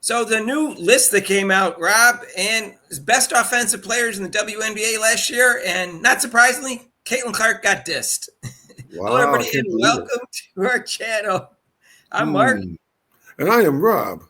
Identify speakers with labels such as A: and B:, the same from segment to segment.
A: So the new list that came out, Rob, and his best offensive players in the WNBA last year, and not surprisingly, Caitlin Clark got dissed. Hello,
B: Wow, I
A: everybody,
B: can't
A: and
B: believe it.
A: welcome to our channel. I'm Mark.
B: Hmm. And I am Rob.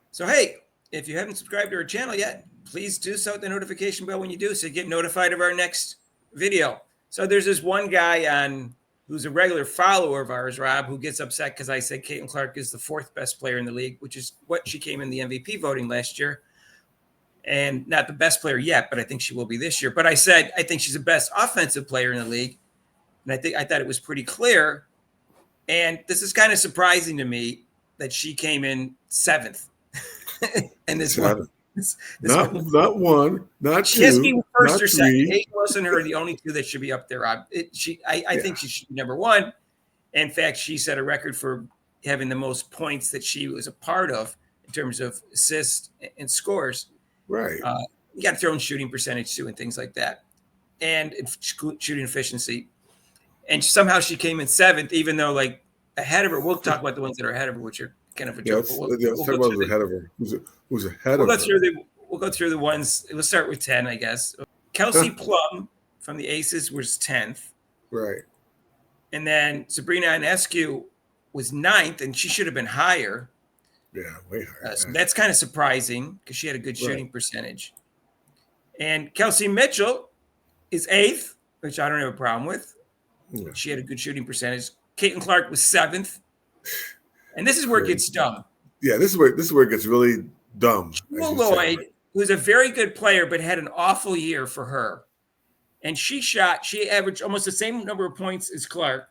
A: So, hey, if you haven't subscribed to our channel yet, please do so with the notification bell when you do so you get notified of our next video. So there's this one guy on who's a regular follower of ours, Rob, who gets upset because I said Caitlin Clark is the fourth best player in the league, which is what she came in the MVP voting last year. And not the best player yet, but I think she will be this year. But I said I think she's the best offensive player in the league. And I thought it was pretty clear. And this is kind of surprising to me that she came in seventh. And this one, this
B: Not
A: one,
B: not one, not
A: she has to be
B: two,
A: first
B: not
A: or second.
B: three.
A: Hayden Wilson and her are the only two that should be up there. I
B: Yeah.
A: think she should be number one. In fact, she set a record for having the most points that she was a part of in terms of assists and scores.
B: Right.
A: You got to throw in shooting percentage too and things like that, and shooting efficiency. And somehow she came in seventh, even though like ahead of her. We'll talk about the ones that are ahead of her, which are kind of a
B: Yeah,
A: joke.
B: let's,
A: But
B: yeah, let's talk about who's ahead of her. Who's ahead
A: we'll
B: of
A: go
B: her?
A: through the we'll go through the ones. We'll start with 10, I guess. Kelsey Plum from the Aces was 10th.
B: Right.
A: And then Sabrina Ionescu was 9th, and she should have been higher.
B: Yeah, way higher.
A: So that's kind of surprising because she had a good shooting percentage. And Kelsey Mitchell is 8th, which I don't have a problem with. Yeah. She had a good shooting percentage. Caitlin Clark was 7th. And this is where it gets dumb.
B: Yeah, this is where it gets really dumb.
A: Lloyd, who's a very good player, but had an awful year for her. And she averaged almost the same number of points as Clark.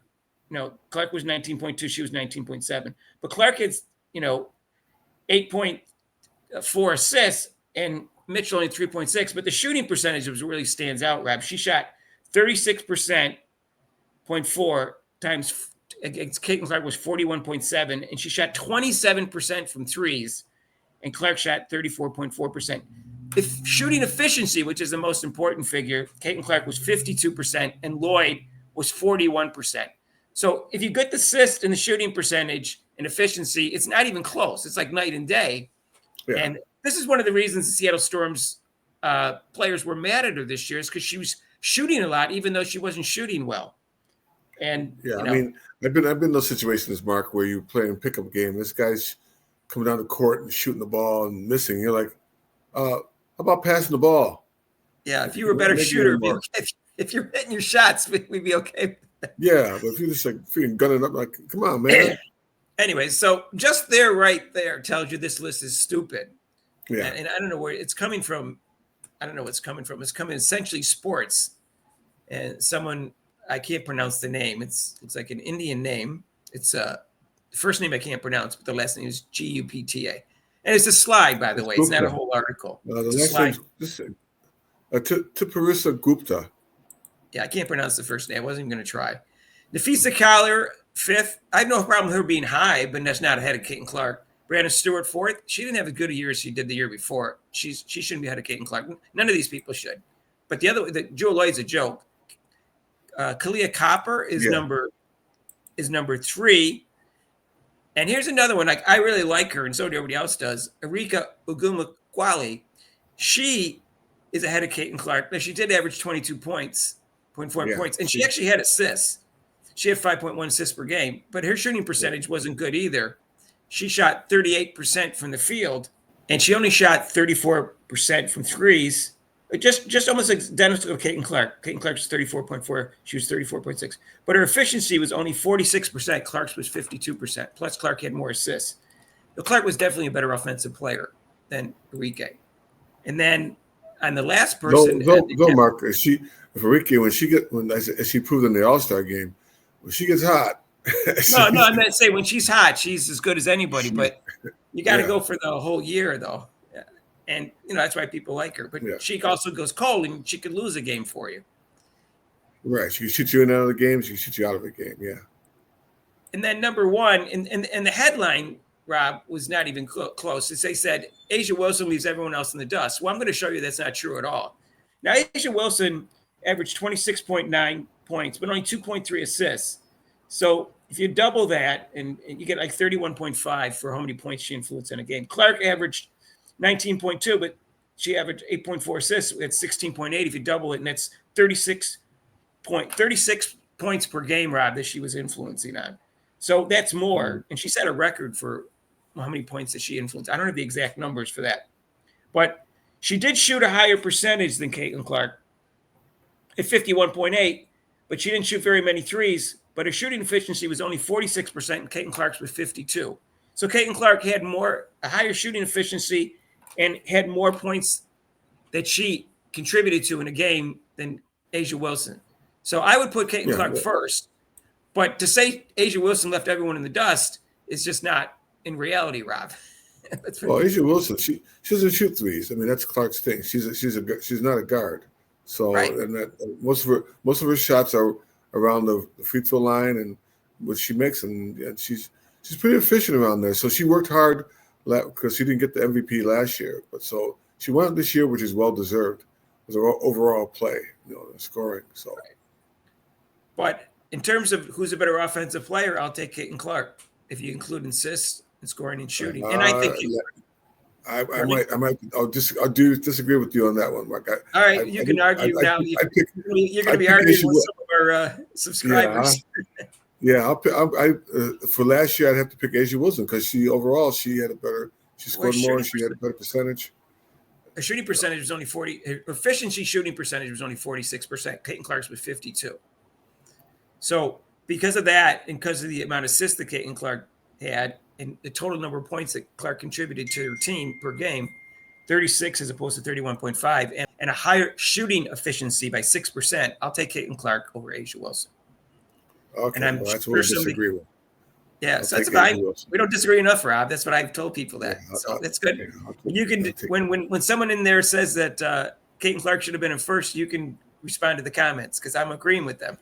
A: Clark was 19.2, she was 19.7. But Clark had, 8.4 assists and Mitchell only 3.6. But the shooting percentage really stands out, Rab. She shot 36.4 times against Caitlin Clark was 41.7, and she shot 27% from threes, and Clark shot 34.4%. If shooting efficiency, which is the most important figure, Caitlin Clark was 52%, and Lloyd was 41%. So if you get the assist and the shooting percentage and efficiency, it's not even close. It's like night and day. Yeah. And this is one of the reasons the Seattle Storm's players were mad at her this year, is because she was shooting a lot, even though she wasn't shooting well. And
B: yeah, I mean, I've been in those situations, Mark, where you play a pickup game. This guy's coming down the court and shooting the ball and missing. You're like, how about passing the ball?
A: Yeah, if you were a better shooter, if you're hitting your shots, we'd be okay.
B: Yeah, but if you're just like freaking gunning up, like, come on, man.
A: Anyway, so just there, right there, tells you this list is stupid.
B: Yeah,
A: and I don't know where it's coming from. I don't know what's coming from. It's coming essentially sports, and someone. I can't pronounce the name. It's like an Indian name. It's the first name I can't pronounce, but the last name is Gupta. And it's a slide, by the way. It's not a whole article.
B: The last name is Parisa Gupta.
A: Yeah, I can't pronounce the first name. I wasn't even going to try. Nafisa Collier, 5th. I have no problem with her being high, but that's not ahead of Caitlin Clark. Brandon Stewart, 4th. She didn't have as good a year as she did the year before. She shouldn't be ahead of Caitlin Clark. None of these people should. But Joe Lloyd's a joke. Kalia Copper is number 3. And here's another one. I really like her, and so do everybody else does. Erika Ogunmakwali. She is ahead of Caitlin Clark. Now, she did average 22.4 points, and she actually had assists. She had 5.1 assists per game, but her shooting percentage wasn't good either. She shot 38% from the field, and she only shot 34% from threes. Just almost identical to Caitlin Clark. Caitlin Clark was 34.4. She was 34.6. But her efficiency was only 46%. Clark's was 52%. Plus, Clark had more assists. But Clark was definitely a better offensive player than Enrique. And then on the last person,
B: go, Mark. If Enrique, when she proved in the All-Star game, when she gets hot.
A: No, I'm not saying when she's hot, she's as good as anybody. But you got to go for the whole year, though. And, that's why people like her. But she also goes cold, and she could lose a game for you.
B: Right. She can shoot you in and out of the game. She can shoot you out of the game, yeah.
A: And then number 1, and the headline Rob, was not even close. As they said, Asia Wilson leaves everyone else in the dust. Well, I'm going to show you that's not true at all. Now, Asia Wilson averaged 26.9 points, but only 2.3 assists. So if you double that and you get like 31.5 for how many points she influenced in a game. Clark averaged 19.2, but she averaged 8.4 assists at 16.8 if you double it, and that's 36 points per game, Rob, that she was influencing on. So that's more. And she set a record for how many points that she influenced. I don't have the exact numbers for that. But she did shoot a higher percentage than Caitlin Clark at 51.8, but she didn't shoot very many threes. But her shooting efficiency was only 46%, and Caitlin Clark's was 52%. So Caitlin Clark had a higher shooting efficiency and had more points that she contributed to in a game than Asia Wilson. So I would put Caitlin Clark first. But to say Asia Wilson left everyone in the dust is just not in reality, Rob.
B: Well, Asia Wilson, she doesn't shoot threes. I mean, that's Clark's thing. She's not a guard. So right. And that most of her shots are around the free throw line and what she makes, and she's pretty efficient around there. So she worked hard because she didn't get the MVP last year, but so she won this year, which is well deserved. It was her overall play, scoring. So,
A: right. But in terms of who's a better offensive player, I'll take Caitlin Clark if you include assists and scoring and shooting. And I think
B: I'll disagree with you on that one, Mark.
A: All right, you can argue now. You're going to be arguing with some of our subscribers.
B: Yeah, for last year I'd have to pick Asia Wilson because she scored more and she had a better percentage.
A: Her shooting percentage was only 40. Her efficiency shooting percentage was only 46%. Caitlin Clark's was 52. So because of that, and because of the amount of assists that Caitlin Clark had, and the total number of points that Clark contributed to her team per game, 36 as opposed to 31.5, and a higher shooting efficiency by 6%, I'll take Caitlin Clark over Asia Wilson.
B: Okay, and that's what I disagree with.
A: Yeah, so that's fine. We don't disagree enough, Rob. That's what I've told people that. Yeah, so that's good. Yeah, you can when someone in there says that Caitlin Clark should have been in first, you can respond to the comments because I'm agreeing with them.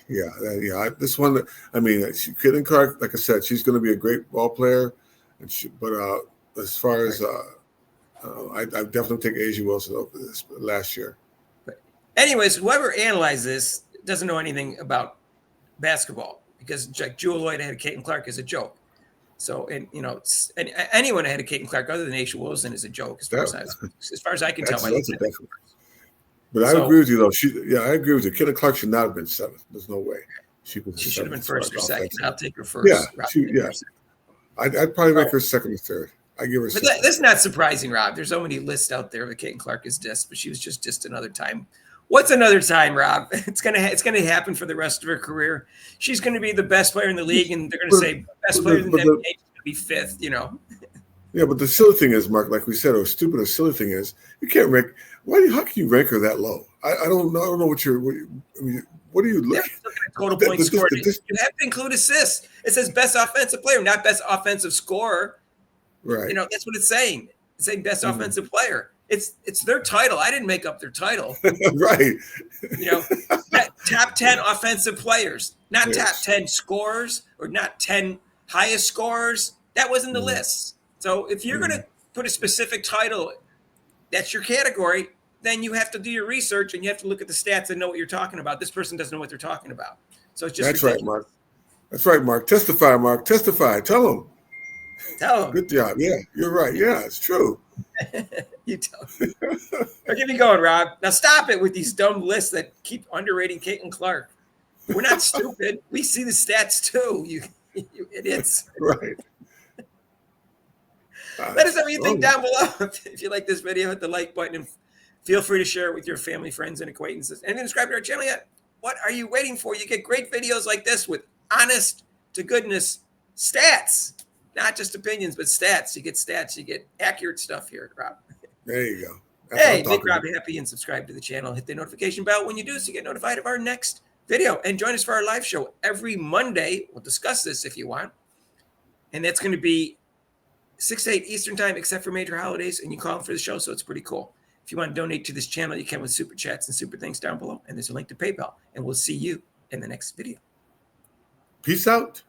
B: Yeah. This one, Caitlin Clark, like I said, she's going to be a great ball player, but as far as I definitely take Asia Wilson over this last year.
A: But anyways, whoever analyzed this doesn't know anything about basketball because like Jewel Lloyd ahead of Caitlin Clark is a joke. So, and anyone ahead of Caitlin Clark other than Asia Wilson is a joke as far as I can tell.
B: But I agree with you, though. I agree with you. Caitlin Clark should not have been seventh. There's no way. She
A: should have been first or second. I'll take her first.
B: I'd probably make her second or third. I give her.
A: But that's not surprising, Rob. There's so many lists out there that Caitlin Clark is dissed, but she was just another time. What's another time, Rob? It's gonna happen for the rest of her career. She's gonna be the best player in the league, and they're gonna say best player in the NBA is gonna be fifth.
B: Yeah, but the silly thing is, Mark, like we said, or stupid or silly thing is, you can't rank. How can you rank her that low? I don't know. I don't know what are you looking at?
A: Total points scored. You have to include assists. It says best offensive player, not best offensive scorer.
B: Right.
A: That's what it's saying. It's saying best offensive player. It's their title. I didn't make up their title.
B: Right.
A: Top 10 offensive players, not top 10 scorers or not 10 highest scorers. That wasn't the list. So if you're going to put a specific title, that's your category, then you have to do your research and you have to look at the stats and know what you're talking about. This person doesn't know what they're talking about. So it's just
B: That's ridiculous. Right, Mark. That's right, Mark. Testify, Mark. Testify. Tell them. Good job. Yeah, you're right. Yeah, it's true.
A: You tell them. Keep me going, Rob. Now stop it with these dumb lists that keep underrating Caitlin Clark. We're not stupid. We see the stats too. You idiots.
B: Right.
A: Let us know what you think down below. If you like this video, hit the like button and feel free to share it with your family, friends, and acquaintances. And if you subscribe to our channel yet, what are you waiting for? You get great videos like this with honest to goodness stats, not just opinions, but stats. You get stats. You get accurate stuff here, Rob.
B: There you go.
A: Hey, make Rob happy and subscribe to the channel. Hit the notification bell when you do so you get notified of our next video. And join us for our live show every Monday. We'll discuss this if you want. And that's going to be 6 to 8 Eastern time, except for major holidays, and you call them for the show, so it's pretty cool. If you want to donate to this channel, you can with super chats and super thanks down below, and there's a link to PayPal, and we'll see you in the next video.
B: Peace out.